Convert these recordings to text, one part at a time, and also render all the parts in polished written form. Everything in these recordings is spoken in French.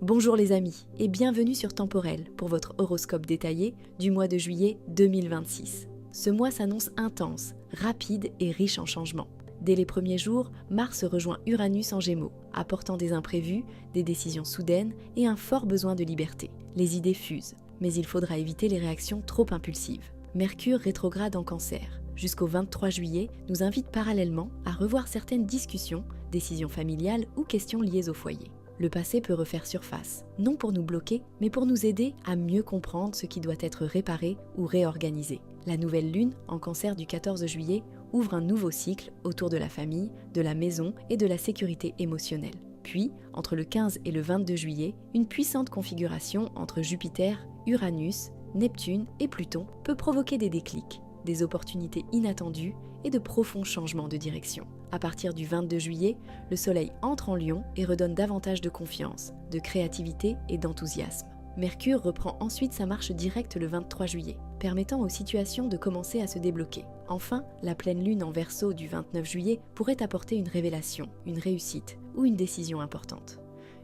Bonjour les amis et bienvenue sur Temporel pour votre horoscope détaillé du mois de juillet 2026. Ce mois s'annonce intense, rapide et riche en changements. Dès les premiers jours, Mars rejoint Uranus en Gémeaux, apportant des imprévus, des décisions soudaines et un fort besoin de liberté. Les idées fusent, mais il faudra éviter les réactions trop impulsives. Mercure rétrograde en Cancer, jusqu'au 23 juillet, nous invite parallèlement à revoir certaines discussions, décisions familiales ou questions liées au foyer. Le passé peut refaire surface, non pour nous bloquer, mais pour nous aider à mieux comprendre ce qui doit être réparé ou réorganisé. La nouvelle lune, en Cancer du 14 juillet, ouvre un nouveau cycle autour de la famille, de la maison et de la sécurité émotionnelle. Puis, entre le 15 et le 22 juillet, une puissante configuration entre Jupiter, Uranus, Neptune et Pluton peut provoquer des déclics, des opportunités inattendues et de profonds changements de direction. À partir du 22 juillet, le Soleil entre en Lion et redonne davantage de confiance, de créativité et d'enthousiasme. Mercure reprend ensuite sa marche directe le 23 juillet, permettant aux situations de commencer à se débloquer. Enfin, la pleine lune en Verseau du 29 juillet pourrait apporter une révélation, une réussite ou une décision importante.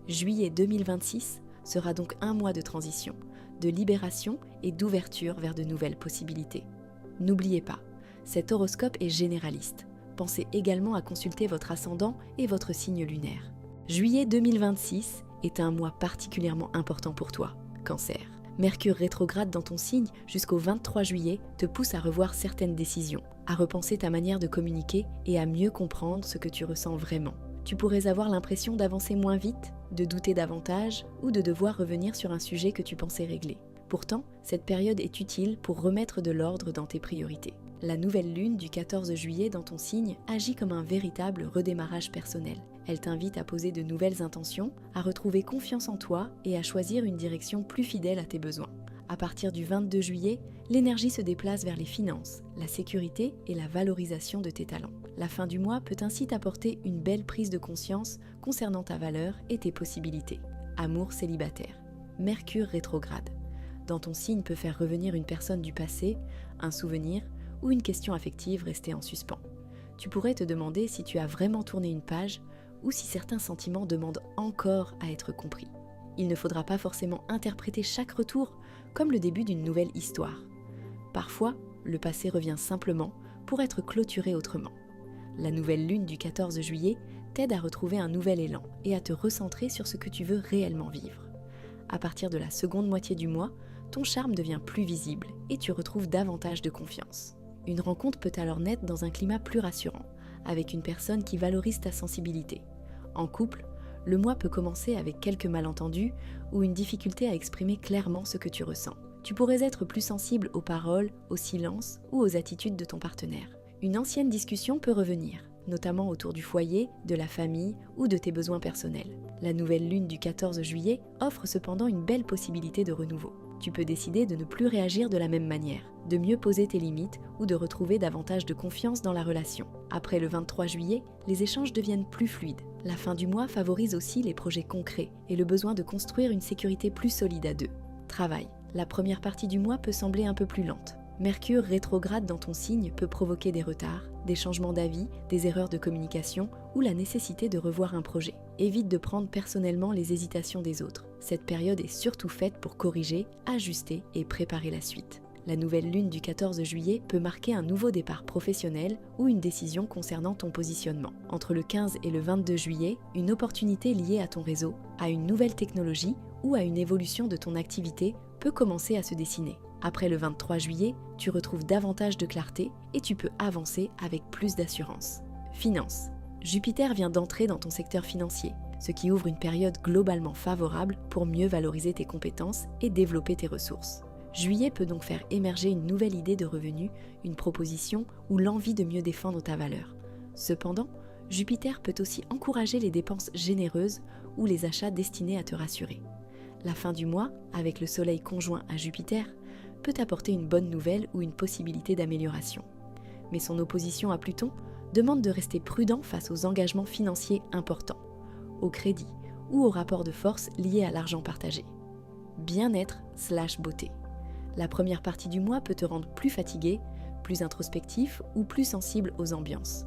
Juillet 2026 sera donc un mois de transition, de libération et d'ouverture vers de nouvelles possibilités. N'oubliez pas, cet horoscope est généraliste. Pensez également à consulter votre ascendant et votre signe lunaire. Juillet 2026 est un mois particulièrement important pour toi, Cancer. Mercure rétrograde dans ton signe jusqu'au 23 juillet te pousse à revoir certaines décisions, à repenser ta manière de communiquer et à mieux comprendre ce que tu ressens vraiment. Tu pourrais avoir l'impression d'avancer moins vite, de douter davantage ou de devoir revenir sur un sujet que tu pensais régler. Pourtant, cette période est utile pour remettre de l'ordre dans tes priorités. La nouvelle lune du 14 juillet dans ton signe agit comme un véritable redémarrage personnel. Elle t'invite à poser de nouvelles intentions, à retrouver confiance en toi et à choisir une direction plus fidèle à tes besoins. À partir du 22 juillet, l'énergie se déplace vers les finances, la sécurité et la valorisation de tes talents. La fin du mois peut ainsi t'apporter une belle prise de conscience concernant ta valeur et tes possibilités. Amour célibataire. Mercure rétrograde. Dans ton signe peut faire revenir une personne du passé, un souvenir ou une question affective restée en suspens. Tu pourrais te demander si tu as vraiment tourné une page ou si certains sentiments demandent encore à être compris. Il ne faudra pas forcément interpréter chaque retour comme le début d'une nouvelle histoire. Parfois, le passé revient simplement pour être clôturé autrement. La nouvelle lune du 14 juillet t'aide à retrouver un nouvel élan et à te recentrer sur ce que tu veux réellement vivre. À partir de la seconde moitié du mois, ton charme devient plus visible et tu retrouves davantage de confiance. Une rencontre peut alors naître dans un climat plus rassurant, avec une personne qui valorise ta sensibilité. En couple, le mois peut commencer avec quelques malentendus ou une difficulté à exprimer clairement ce que tu ressens. Tu pourrais être plus sensible aux paroles, au silence ou aux attitudes de ton partenaire. Une ancienne discussion peut revenir, notamment autour du foyer, de la famille ou de tes besoins personnels. La nouvelle lune du 14 juillet offre cependant une belle possibilité de renouveau. Tu peux décider de ne plus réagir de la même manière, de mieux poser tes limites ou de retrouver davantage de confiance dans la relation. Après le 23 juillet, les échanges deviennent plus fluides. La fin du mois favorise aussi les projets concrets et le besoin de construire une sécurité plus solide à deux. Travail. La première partie du mois peut sembler un peu plus lente. Mercure rétrograde dans ton signe peut provoquer des retards, des changements d'avis, des erreurs de communication ou la nécessité de revoir un projet. Évite de prendre personnellement les hésitations des autres. Cette période est surtout faite pour corriger, ajuster et préparer la suite. La nouvelle lune du 14 juillet peut marquer un nouveau départ professionnel ou une décision concernant ton positionnement. Entre le 15 et le 22 juillet, une opportunité liée à ton réseau, à une nouvelle technologie ou à une évolution de ton activité peut commencer à se dessiner. Après le 23 juillet, tu retrouves davantage de clarté et tu peux avancer avec plus d'assurance. Finances. Jupiter vient d'entrer dans ton secteur financier, ce qui ouvre une période globalement favorable pour mieux valoriser tes compétences et développer tes ressources. Juillet peut donc faire émerger une nouvelle idée de revenu, une proposition ou l'envie de mieux défendre ta valeur. Cependant, Jupiter peut aussi encourager les dépenses généreuses ou les achats destinés à te rassurer. La fin du mois, avec le Soleil conjoint à Jupiter, peut apporter une bonne nouvelle ou une possibilité d'amélioration. Mais son opposition à Pluton demande de rester prudent face aux engagements financiers importants, au crédit ou aux rapports de force liés à l'argent partagé. Bien-être/beauté. La première partie du mois peut te rendre plus fatigué, plus introspectif ou plus sensible aux ambiances.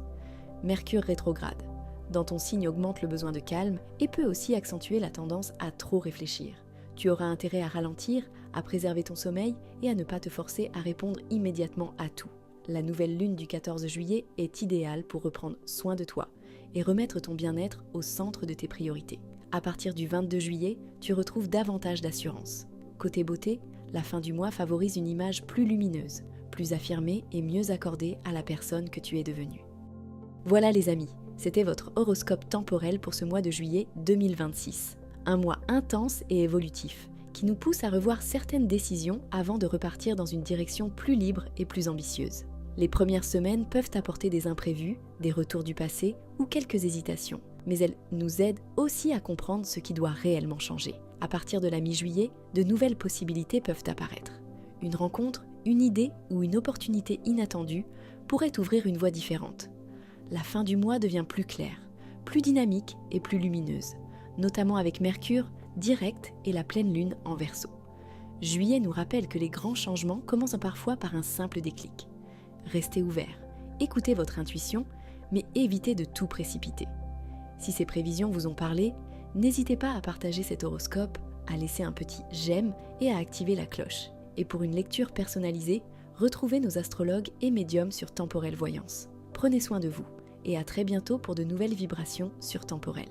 Mercure rétrograde. dans ton signe augmente le besoin de calme et peut aussi accentuer la tendance à trop réfléchir. Tu auras intérêt à ralentir, à préserver ton sommeil et à ne pas te forcer à répondre immédiatement à tout. La nouvelle lune du 14 juillet est idéale pour reprendre soin de toi et remettre ton bien-être au centre de tes priorités. À partir du 22 juillet, tu retrouves davantage d'assurance. Côté beauté, la fin du mois favorise une image plus lumineuse, plus affirmée et mieux accordée à la personne que tu es devenue. Voilà les amis, c'était votre horoscope temporel pour ce mois de juillet 2026. Un mois intense et évolutif, qui nous pousse à revoir certaines décisions avant de repartir dans une direction plus libre et plus ambitieuse. Les premières semaines peuvent apporter des imprévus, des retours du passé ou quelques hésitations, mais elles nous aident aussi à comprendre ce qui doit réellement changer. À partir de la mi-juillet, de nouvelles possibilités peuvent apparaître. Une rencontre, une idée ou une opportunité inattendue pourrait ouvrir une voie différente. La fin du mois devient plus claire, plus dynamique et plus lumineuse, notamment avec Mercure direct et la pleine lune en Verseau. Juillet nous rappelle que les grands changements commencent parfois par un simple déclic. Restez ouvert, écoutez votre intuition, mais évitez de tout précipiter. Si ces prévisions vous ont parlé, n'hésitez pas à partager cet horoscope, à laisser un petit j'aime et à activer la cloche. Et pour une lecture personnalisée, retrouvez nos astrologues et médiums sur Temporel Voyance. Prenez soin de vous et à très bientôt pour de nouvelles vibrations sur Temporel.